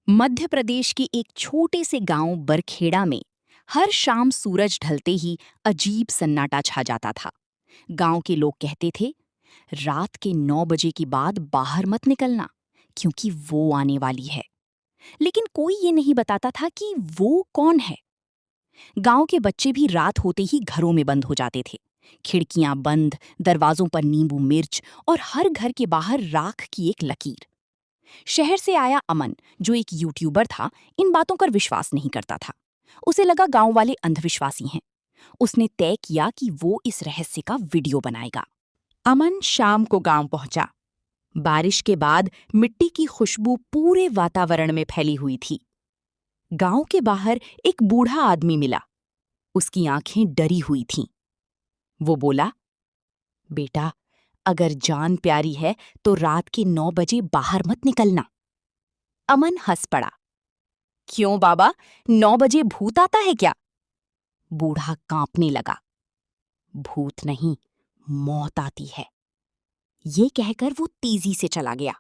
मध्य प्रदेश के एक छोटे से गांव बरखेड़ा में हर शाम सूरज ढलते ही अजीब सन्नाटा छा जाता था। गांव के लोग कहते थे, रात के 9 बजे के बाद बाहर मत निकलना, क्योंकि वो आने वाली है। लेकिन कोई ये नहीं बताता था कि वो कौन है। गांव के बच्चे भी रात होते ही घरों में बंद हो जाते थे। खिड़कियां बंद, दरवाजों पर नींबू मिर्च और हर घर के बाहर राख की एक लकीर। शहर से आया अमन, जो एक यूट्यूबर था, इन बातों पर विश्वास नहीं करता था। उसे लगा गांव वाले अंधविश्वासी हैं। उसने तय किया कि वो इस रहस्य का वीडियो बनाएगा। अमन शाम को गांव पहुंचा। बारिश के बाद मिट्टी की खुशबू पूरे वातावरण में फैली हुई थी। गांव के बाहर एक बूढ़ा आदमी मिला। उसकी आंखें डरी हुई थीं। वो बोला, बेटा, अगर जान प्यारी है तो रात के 9 बजे बाहर मत निकलना। अमन हंस पड़ा। क्यों बाबा, 9 बजे भूत आता है क्या? बूढ़ा कांपने लगा। भूत नहीं, मौत आती है। ये कहकर वो तेजी से चला गया।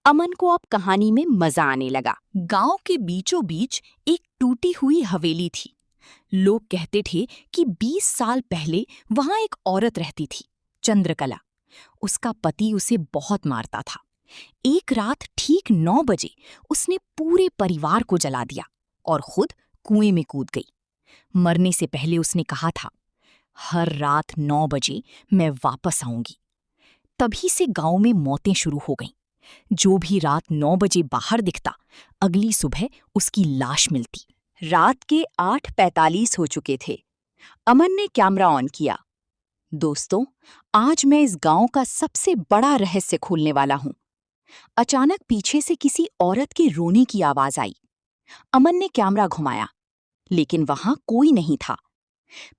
अमन को अब कहानी में मजा आने लगा। गांव के बीचों बीच एक टूटी हुई हवेली थी। लोग कहते थे कि 20 साल पहले वहां एक औरत रहती थी, चंद्रकला। उसका पति उसे बहुत मारता था। एक रात ठीक 9 बजे उसने पूरे परिवार को जला दिया और खुद कुएं में कूद गई। मरने से पहले उसने कहा था, हर रात 9 बजे मैं वापस आऊंगी। तभी से गांव में मौतें शुरू हो गईं। जो भी रात 9 बजे बाहर दिखता, अगली सुबह उसकी लाश मिलती। रात के 8:45 हो चुके थे। अमन ने कैमरा ऑन किया। दोस्तों, आज मैं इस गांव का सबसे बड़ा रहस्य खोलने वाला हूं। अचानक पीछे से किसी औरत के रोने की आवाज आई। अमन ने कैमरा घुमाया, लेकिन वहां कोई नहीं था।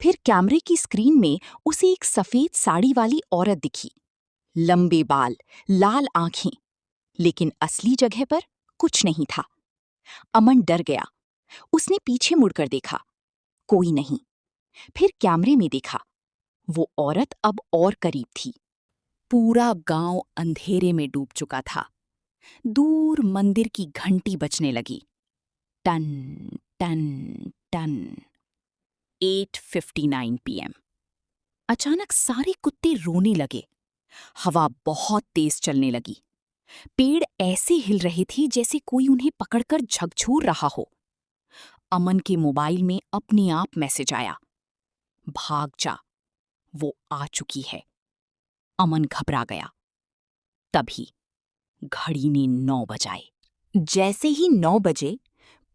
फिर कैमरे की स्क्रीन में उसे एक सफेद साड़ी वाली औरत दिखी। लंबे बाल, लाल आंखें, लेकिन असली जगह पर कुछ नहीं था। अमन डर गया। उसने पीछे मुड़कर देखा, कोई नहीं। फिर कैमरे में देखा, वो औरत अब और करीब थी। पूरा गांव अंधेरे में डूब चुका था। दूर मंदिर की घंटी बजने लगी। टन टन टन। 8:59 PM। अचानक सारे कुत्ते रोने लगे। हवा बहुत तेज चलने लगी। पेड़ ऐसे हिल रहे थे जैसे कोई उन्हें पकड़कर झकझोर रहा हो। अमन के मोबाइल में अपने आप मैसेज आया, भाग जा, वो आ चुकी है। अमन घबरा गया। तभी घड़ी ने 9 बजाए। जैसे ही 9 बजे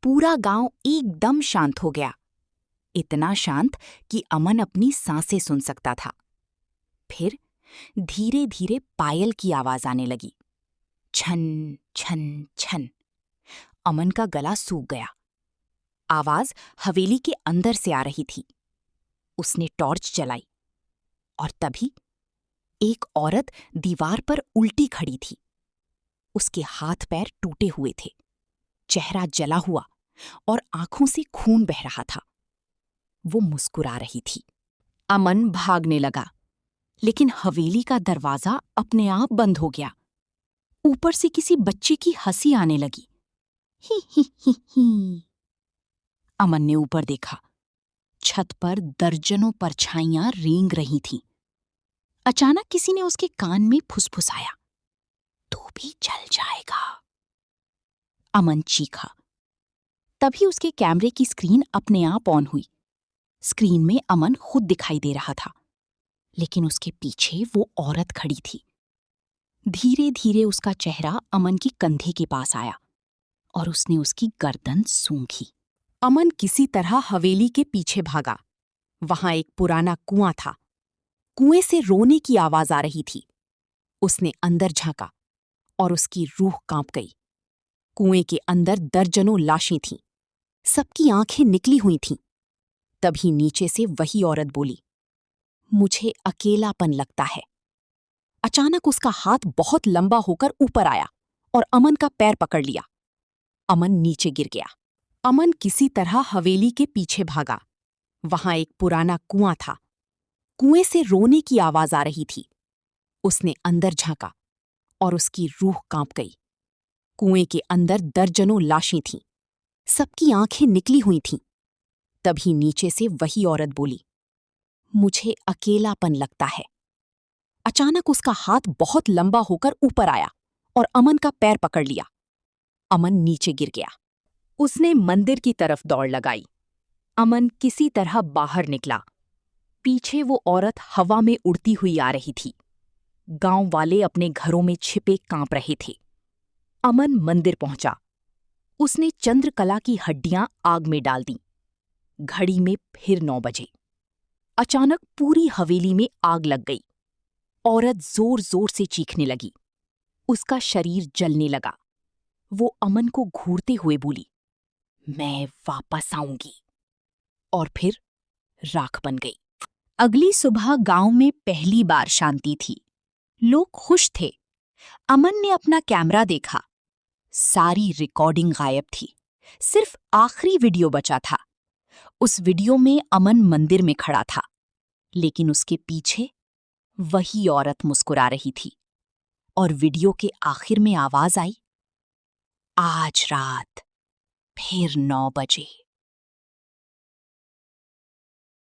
पूरा गांव एकदम शांत हो गया। इतना शांत कि अमन अपनी सांसें सुन सकता था। फिर धीरे धीरे पायल की आवाज आने लगी। छन छन छन। अमन का गला सूख गया। आवाज हवेली के अंदर से आ रही थी। उसने टॉर्च जलाई और तभी एक औरत दीवार पर उल्टी खड़ी थी। उसके हाथ पैर टूटे हुए थे, चेहरा जला हुआ और आंखों से खून बह रहा था। वो मुस्कुरा रही थी। अमन भागने लगा, लेकिन हवेली का दरवाजा अपने आप बंद हो गया। ऊपर से किसी बच्चे की हंसी आने लगी। ही ही ही ही। अमन ने ऊपर देखा। छत पर दर्जनों परछाइयां रेंग रही थीं। अचानक किसी ने उसके कान में फुसफुसाया, तू भी जल जाएगा। अमन चीखा। तभी उसके कैमरे की स्क्रीन अपने आप ऑन हुई। स्क्रीन में अमन खुद दिखाई दे रहा था, लेकिन उसके पीछे वो औरत खड़ी थी। धीरे धीरे उसका चेहरा अमन की कंधे के पास आया और उसने उसकी गर्दन सूंघी। अमन किसी तरह हवेली के पीछे भागा। वहां एक पुराना कुआं था। कुएं से रोने की आवाज आ रही थी। उसने अंदर झांका और उसकी रूह कांप गई। कुएं के अंदर दर्जनों लाशें थीं। सबकी आंखें निकली हुई थीं। तभी नीचे से वही औरत बोली, मुझे अकेलापन लगता है। अचानक उसका हाथ बहुत लंबा होकर ऊपर आया और अमन का पैर पकड़ लिया। अमन नीचे गिर गया। अमन किसी तरह हवेली के पीछे भागा। वहां एक पुराना कुआं था। कुएं से रोने की आवाज आ रही थी। उसने अंदर झांका और उसकी रूह कांप गई। कुएं के अंदर दर्जनों लाशें थीं। सबकी आंखें निकली हुई थीं। तभी नीचे से वही औरत बोली, मुझे अकेलापन लगता है। अचानक उसका हाथ बहुत लंबा होकर ऊपर आया और अमन का पैर पकड़ लिया। अमन नीचे गिर गया। उसने मंदिर की तरफ दौड़ लगाई। अमन किसी तरह बाहर निकला। पीछे वो औरत हवा में उड़ती हुई आ रही थी। गांव वाले अपने घरों में छिपे कांप रहे थे। अमन मंदिर पहुंचा। उसने चंद्रकला की हड्डियां आग में डाल दीं। घड़ी में फिर 9 बजे। अचानक पूरी हवेली में आग लग गई। औरत जोर जोर से चीखने लगी। उसका शरीर जलने लगा। वो अमन को घूरते हुए बोली, मैं वापस आऊंगी। और फिर राख बन गई। अगली सुबह गांव में पहली बार शांति थी। लोग खुश थे। अमन ने अपना कैमरा देखा। सारी रिकॉर्डिंग गायब थी। सिर्फ आखिरी वीडियो बचा था। उस वीडियो में अमन मंदिर में खड़ा था, लेकिन उसके पीछे वही औरत मुस्कुरा रही थी। और वीडियो के आखिर में आवाज आई, आज रात फिर 9 बजे।